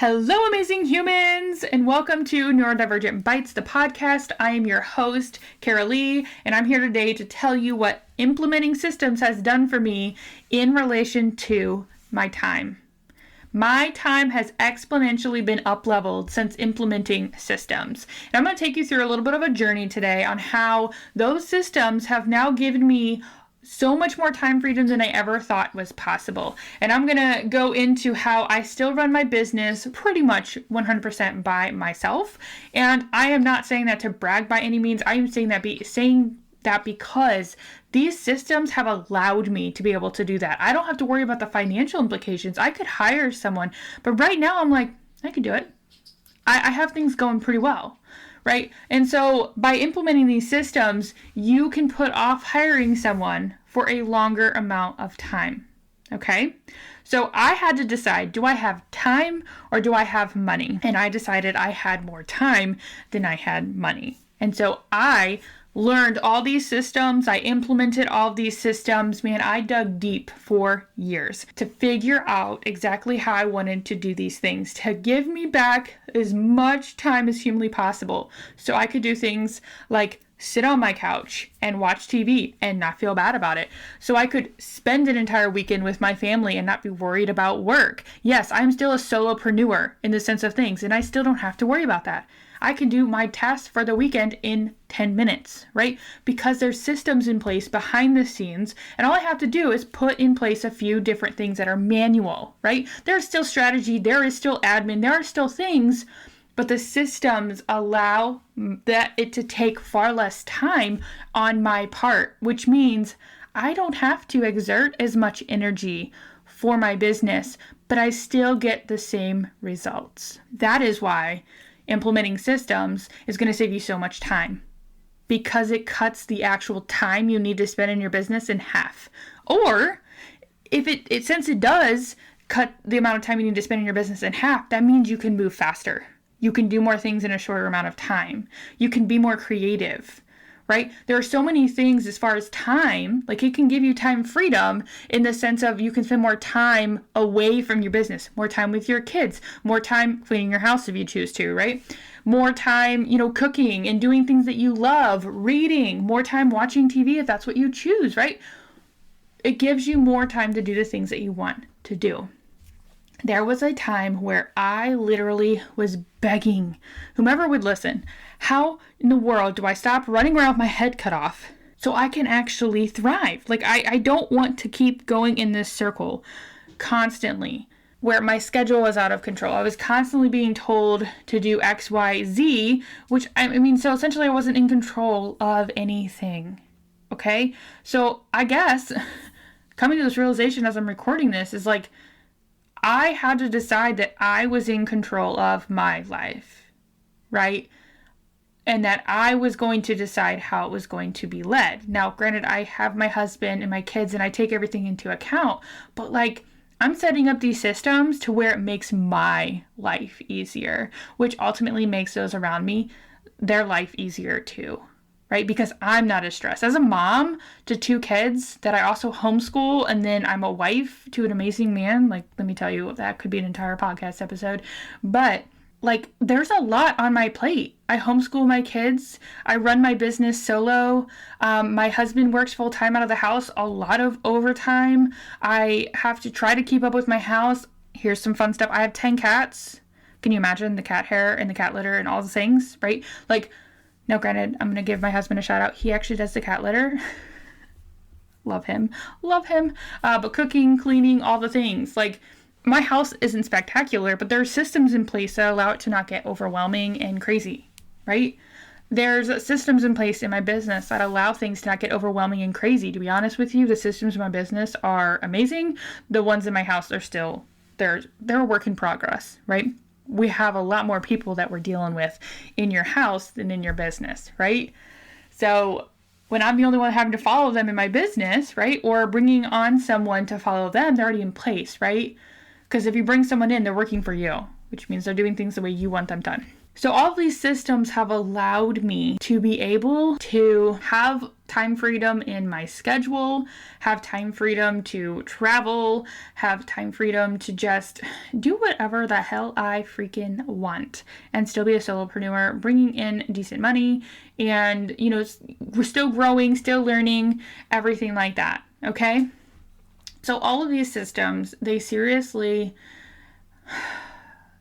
Hello, amazing humans, and welcome to Neurodivergent Bites, the podcast. I am your host, Kara Lee, and I'm here today to tell you what implementing systems has done for me in relation to my time. My time has exponentially been up-leveled since implementing systems. And I'm going to take you through a little bit of a journey today on how those systems have now given me so much more time freedom than I ever thought was possible. And I'm going to go into how I still run my business pretty much 100% by myself. And I am not saying that to brag by any means. I am saying that because these systems have allowed me to be able to do that. I don't have to worry about the financial implications. I could hire someone, but right now I'm like, I could do it. I have things going pretty well. Right? And so by implementing these systems, you can put off hiring someone for a longer amount of time. Okay? So I had to decide, do I have time or do I have money? And I decided I had more time than I had money. And so I learned all these systems. I implemented all these systems. Man, I dug deep for years to figure out exactly how I wanted to do these things, to give me back as much time as humanly possible so I could do things like sit on my couch and watch TV and not feel bad about it. So I could spend an entire weekend with my family and not be worried about work. Yes, I'm still a solopreneur in the sense of things, and I still don't have to worry about that. I can do my tasks for the weekend in 10 minutes, right? Because there's systems in place behind the scenes, and all I have to do is put in place a few different things that are manual, right? There's still strategy, there is still admin, there are still things, but the systems allow it to take far less time on my part, which means I don't have to exert as much energy for my business, but I still get the same results. That is why implementing systems is going to save you so much time, because it cuts the actual time you need to spend in your business in half. Or if since it does cut the amount of time you need to spend in your business in half, that means you can move faster. You can do more things in a shorter amount of time. You can be more creative, right? There are so many things as far as time, like it can give you time freedom in the sense of you can spend more time away from your business, more time with your kids, more time cleaning your house if you choose to, right? More time, cooking and doing things that you love, reading, more time watching TV if that's what you choose, right? It gives you more time to do the things that you want to do. There was a time where I literally was begging whomever would listen, how in the world do I stop running around with my head cut off so I can actually thrive? Like, I don't want to keep going in this circle constantly where my schedule was out of control. I was constantly being told to do X, Y, Z, which so essentially I wasn't in control of anything. Okay? So I guess coming to this realization as I'm recording this is like, I had to decide that I was in control of my life, right? And that I was going to decide how it was going to be led. Now, granted, I have my husband and my kids and I take everything into account, but I'm setting up these systems to where it makes my life easier, which ultimately makes those around me, their life easier too. Right? Because I'm not as stressed. As a mom to 2 kids that I also homeschool, and then I'm a wife to an amazing man. Let me tell you, that could be an entire podcast episode. But there's a lot on my plate. I homeschool my kids. I run my business solo. My husband works full time out of the house, a lot of overtime. I have to try to keep up with my house. Here's some fun stuff. I have 10 cats. Can you imagine the cat hair and the cat litter and all the things, right? Now, granted, I'm going to give my husband a shout out. He actually does the cat litter. Love him. But cooking, cleaning, all the things. My house isn't spectacular, but there are systems in place that allow it to not get overwhelming and crazy, right? There's systems in place in my business that allow things to not get overwhelming and crazy. To be honest with you, the systems in my business are amazing. The ones in my house are still, they're a work in progress, right? We have a lot more people that we're dealing with in your house than in your business, right? So when I'm the only one having to follow them in my business, right? Or bringing on someone to follow them, they're already in place, right? Because if you bring someone in, they're working for you, which means they're doing things the way you want them done. So all of these systems have allowed me to be able to have time freedom in my schedule, have time freedom to travel, have time freedom to just do whatever the hell I freaking want and still be a solopreneur, bringing in decent money and, we're still growing, still learning, everything like that. Okay. So all of these systems, they seriously,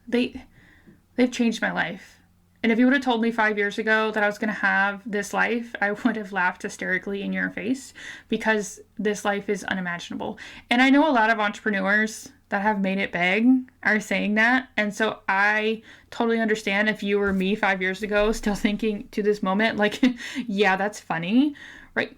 they've changed my life. And if you would have told me 5 years ago that I was going to have this life, I would have laughed hysterically in your face because this life is unimaginable. And I know a lot of entrepreneurs that have made it big are saying that. And so I totally understand if you were me 5 years ago, still thinking to this moment, like, yeah, that's funny, right?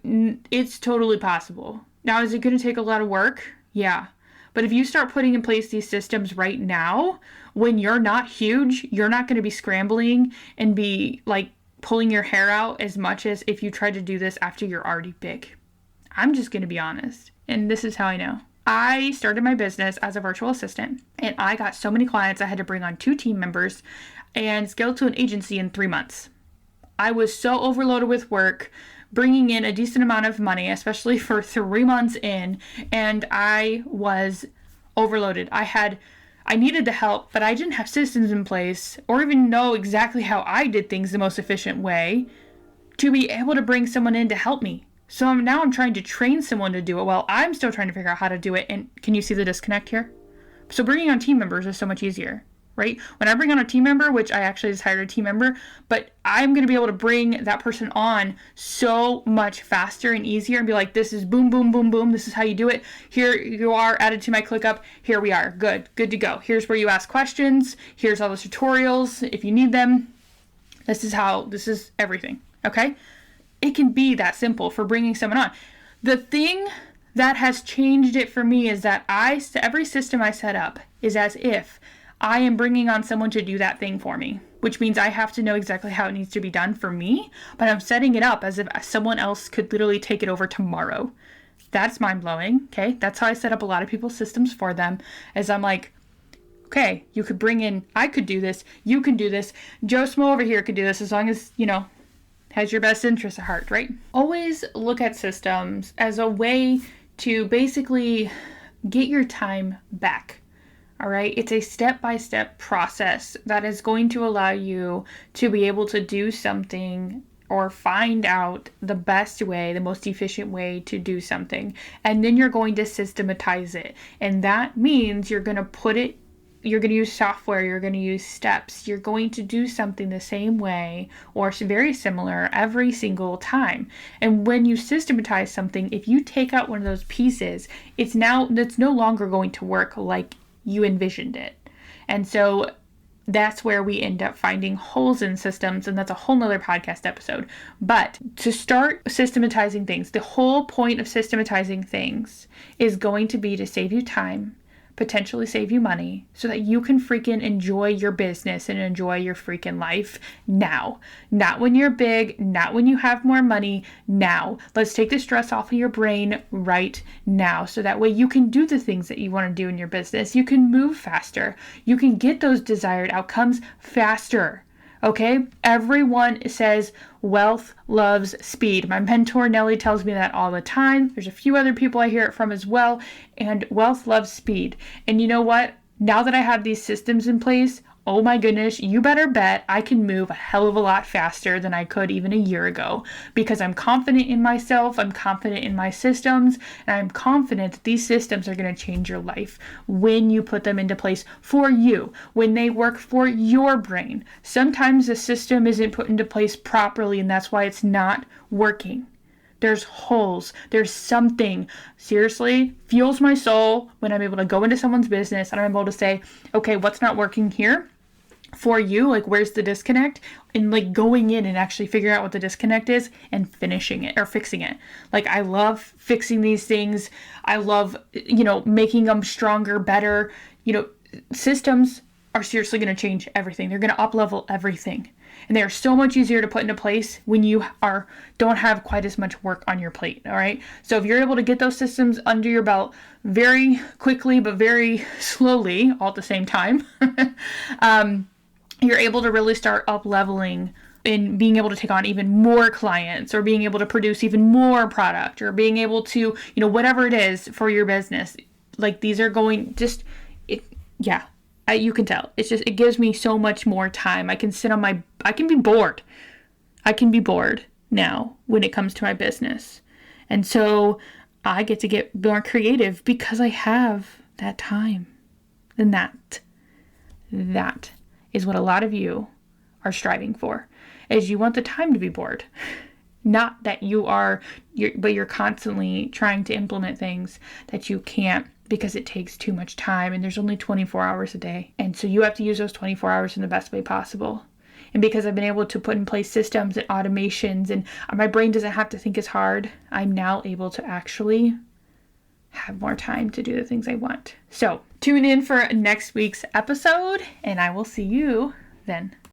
It's totally possible. Now, is it going to take a lot of work? Yeah. But if you start putting in place these systems right now, when you're not huge, you're not going to be scrambling and be like pulling your hair out as much as if you try to do this after you're already big. I'm just going to be honest. And this is how I know. I started my business as a virtual assistant and I got so many clients I had to bring on 2 team members and scale to an agency in 3 months. I was so overloaded with work, bringing in a decent amount of money, especially for 3 months in, and I was overloaded. I needed the help, but I didn't have systems in place or even know exactly how I did things the most efficient way to be able to bring someone in to help me. So now I'm trying to train someone to do it while I'm still trying to figure out how to do it. And can you see the disconnect here? So bringing on team members is so much easier, right? When I bring on a team member, which I actually just hired a team member, but I'm going to be able to bring that person on so much faster and easier and be like, this is boom, boom, boom, boom. This is how you do it. Here you are, added to my ClickUp. Here we are. Good to go. Here's where you ask questions. Here's all the tutorials if you need them. This is everything. Okay. It can be that simple for bringing someone on. The thing that has changed it for me is that every system I set up is as if I am bringing on someone to do that thing for me, which means I have to know exactly how it needs to be done for me, but I'm setting it up as if someone else could literally take it over tomorrow. That's mind-blowing, okay? That's how I set up a lot of people's systems for them, as I'm like, okay, you could bring in, I could do this, you can do this, Joe Smo over here could do this, as long as, has your best interest at heart, right? Always look at systems as a way to basically get your time back. All right. It's a step-by-step process that is going to allow you to be able to do something or find out the best way, the most efficient way to do something. And then you're going to systematize it. And that means you're going to use software, you're going to use steps, you're going to do something the same way or very similar every single time. And when you systematize something, if you take out one of those pieces, it's no longer going to work like you envisioned it. And so that's where we end up finding holes in systems, and that's a whole nother podcast episode. But to start systematizing things, the whole point of systematizing things is going to be to save you time, potentially save you money, so that you can freaking enjoy your business and enjoy your freaking life now. Not when you're big, not when you have more money, now. Let's take the stress off of your brain right now, so that way you can do the things that you want to do in your business. You can move faster. You can get those desired outcomes faster. Okay? Everyone says wealth loves speed. My mentor Nellie tells me that all the time. There's a few other people I hear it from as well. And wealth loves speed. And you know what? Now that I have these systems in place, oh my goodness, you better bet I can move a hell of a lot faster than I could even a year ago, because I'm confident in myself, I'm confident in my systems, and I'm confident that these systems are going to change your life when you put them into place for you, when they work for your brain. Sometimes the system isn't put into place properly, and that's why it's not working. There's holes. There's something, seriously, fuels my soul when I'm able to go into someone's business and I'm able to say, okay, what's not working here for you? Like, where's the disconnect? And like going in and actually figuring out what the disconnect is and finishing it or fixing it. Like, I love fixing these things. I love, making them stronger, better. Systems are seriously going to change everything. They're going to up-level everything. And they are so much easier to put into place when you don't have quite as much work on your plate, all right? So if you're able to get those systems under your belt very quickly, but very slowly, all at the same time, you're able to really start up-leveling in being able to take on even more clients, or being able to produce even more product, or being able to, whatever it is for your business. Like, these are going just, you can tell. It's just, it gives me so much more time. I can I can be bored. I can be bored now when it comes to my business. And so I get to get more creative because I have that time. And that is what a lot of you are striving for, is you want the time to be bored. Not that but you're constantly trying to implement things that you can't because it takes too much time, and there's only 24 hours a day. And so you have to use those 24 hours in the best way possible. And because I've been able to put in place systems and automations, and my brain doesn't have to think as hard, I'm now able to actually have more time to do the things I want. So tune in for next week's episode, and I will see you then.